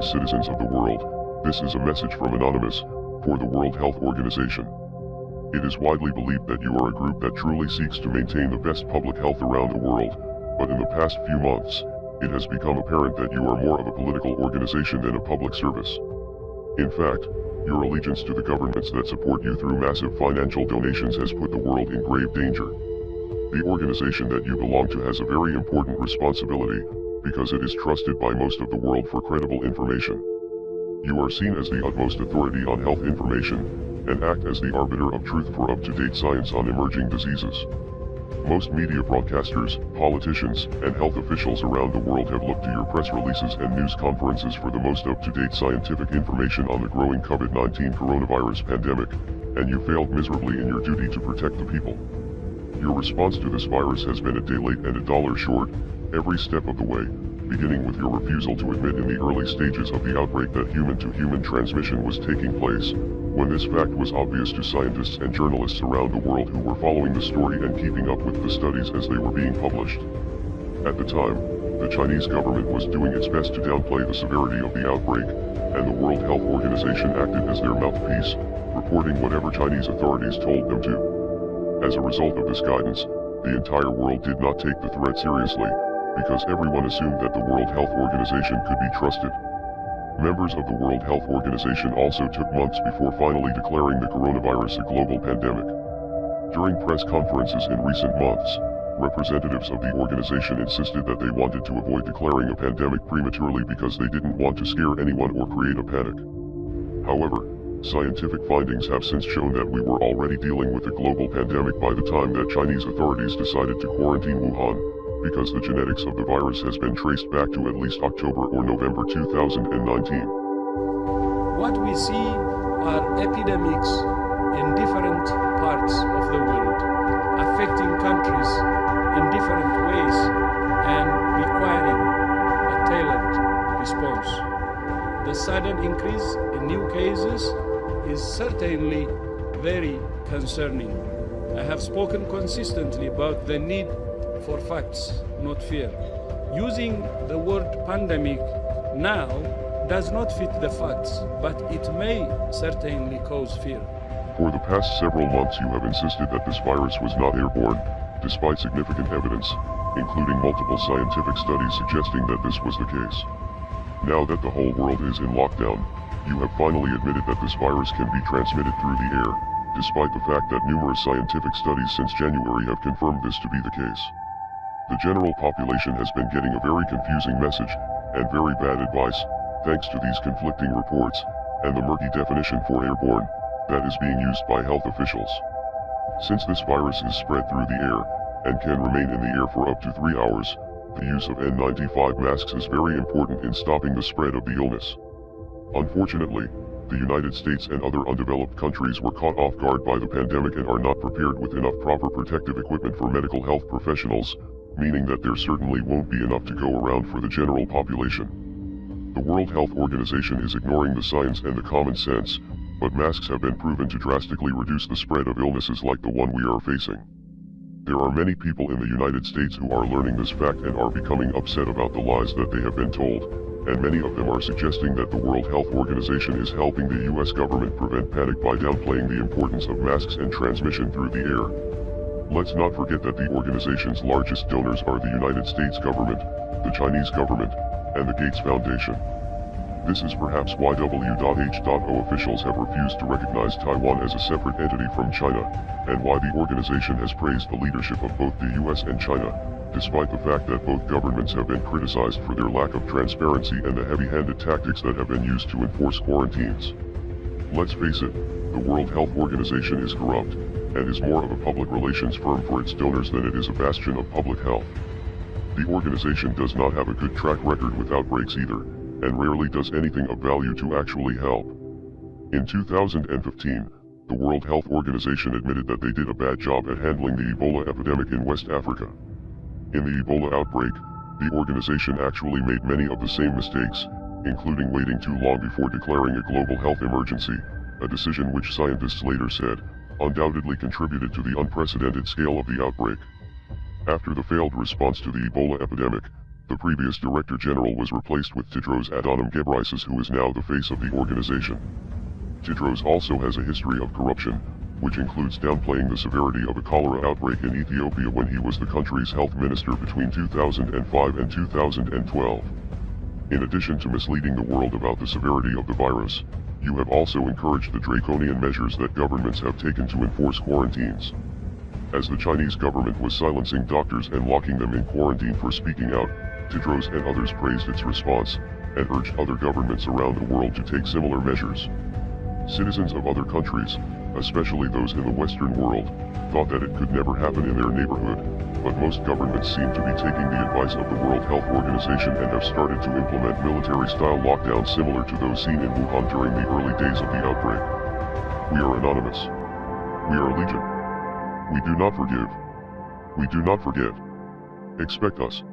greetings citizens of the world. This is a message from Anonymous, for the World Health Organization. It is widely believed that you are a group that truly seeks to maintain the best public health around the world, but in the past few months, it has become apparent that you are more of a political organization than a public service. In fact, your allegiance to the governments that support you through massive financial donations has put the world in grave danger. The organization that you belong to has a very important responsibility, because it is trusted by most of the world for credible information. You are seen as the utmost authority on health information, and act as the arbiter of truth for up-to-date science on emerging diseases. Most media broadcasters, politicians, and health officials around the world have looked to your press releases and news conferences for the most up-to-date scientific information on the growing COVID-19 coronavirus pandemic, and you failed miserably in your duty to protect the people. Your response to this virus has been a day late and a dollar short, every step of the way, beginning with your refusal to admit in the early stages of the outbreak that human-to-human transmission was taking place, when this fact was obvious to scientists and journalists around the world who were following the story and keeping up with the studies as they were being published. At the time, the Chinese government was doing its best to downplay the severity of the outbreak, and the World Health Organization acted as their mouthpiece, reporting whatever Chinese authorities told them to. As a result of this guidance, the entire world did not take the threat seriously, because everyone assumed that the World Health Organization could be trusted. Members of the World Health Organization also took months before finally declaring the coronavirus a global pandemic. During press conferences in recent months, representatives of the organization insisted that they wanted to avoid declaring a pandemic prematurely because they didn't want to scare anyone or create a panic. However, scientific findings have since shown that we were already dealing with a global pandemic by the time that Chinese authorities decided to quarantine Wuhan, because the genetics of the virus has been traced back to at least October or November 2019. What we see are epidemics in different parts of the world, affecting countries in different ways and requiring a tailored response. The sudden increase in new cases is certainly very concerning. I have spoken consistently about the need for facts, not fear. Using the word pandemic now does not fit the facts, but it may certainly cause fear. For the past several months you have insisted that this virus was not airborne, despite significant evidence, including multiple scientific studies suggesting that this was the case. Now that the whole world is in lockdown, you have finally admitted that this virus can be transmitted through the air, despite the fact that numerous scientific studies since January have confirmed this to be the case. The general population has been getting a very confusing message, and very bad advice, thanks to these conflicting reports, and the murky definition for airborne, that is being used by health officials. Since this virus is spread through the air, and can remain in the air for up to 3 hours, the use of N95 masks is very important in stopping the spread of the illness. Unfortunately, the United States and other undeveloped countries were caught off guard by the pandemic and are not prepared with enough proper protective equipment for medical health professionals, meaning that there certainly won't be enough to go around for the general population. The World Health Organization is ignoring the science and the common sense, but masks have been proven to drastically reduce the spread of illnesses like the one we are facing. There are many people in the United States who are learning this fact and are becoming upset about the lies that they have been told, and many of them are suggesting that the World Health Organization is helping the US government prevent panic by downplaying the importance of masks and transmission through the air. Let's not forget that the organization's largest donors are the United States government, the Chinese government, and the Gates Foundation. This is perhaps why WHO officials have refused to recognize Taiwan as a separate entity from China, and why the organization has praised the leadership of both the US and China, despite the fact that both governments have been criticized for their lack of transparency and the heavy-handed tactics that have been used to enforce quarantines. Let's face it, the World Health Organization is corrupt, and is more of a public relations firm for its donors than it is a bastion of public health. The organization does not have a good track record with outbreaks either, and rarely does anything of value to actually help. In 2015, the World Health Organization admitted that they did a bad job at handling the Ebola epidemic in West Africa. In the Ebola outbreak, the organization actually made many of the same mistakes, including waiting too long before declaring a global health emergency, a decision which scientists later said undoubtedly contributed to the unprecedented scale of the outbreak. After the failed response to the Ebola epidemic, The previous Director General was replaced with Tedros Adhanom Ghebreyesus, who is now the face of the organization. Tedros also has a history of corruption, which includes downplaying the severity of a cholera outbreak in Ethiopia when he was the country's health minister between 2005 and 2012. In addition to misleading the world about the severity of the virus, you have also encouraged the draconian measures that governments have taken to enforce quarantines. As the Chinese government was silencing doctors and locking them in quarantine for speaking out, Tedros and others praised its response, and urged other governments around the world to take similar measures. Citizens of other countries, especially those in the Western world, thought that it could never happen in their neighborhood, but most governments seem to be taking the advice of the World Health Organization and have started to implement military-style lockdowns similar to those seen in Wuhan during the early days of the outbreak. We are anonymous. We are legion. We do not forgive. We do not forget. Expect us.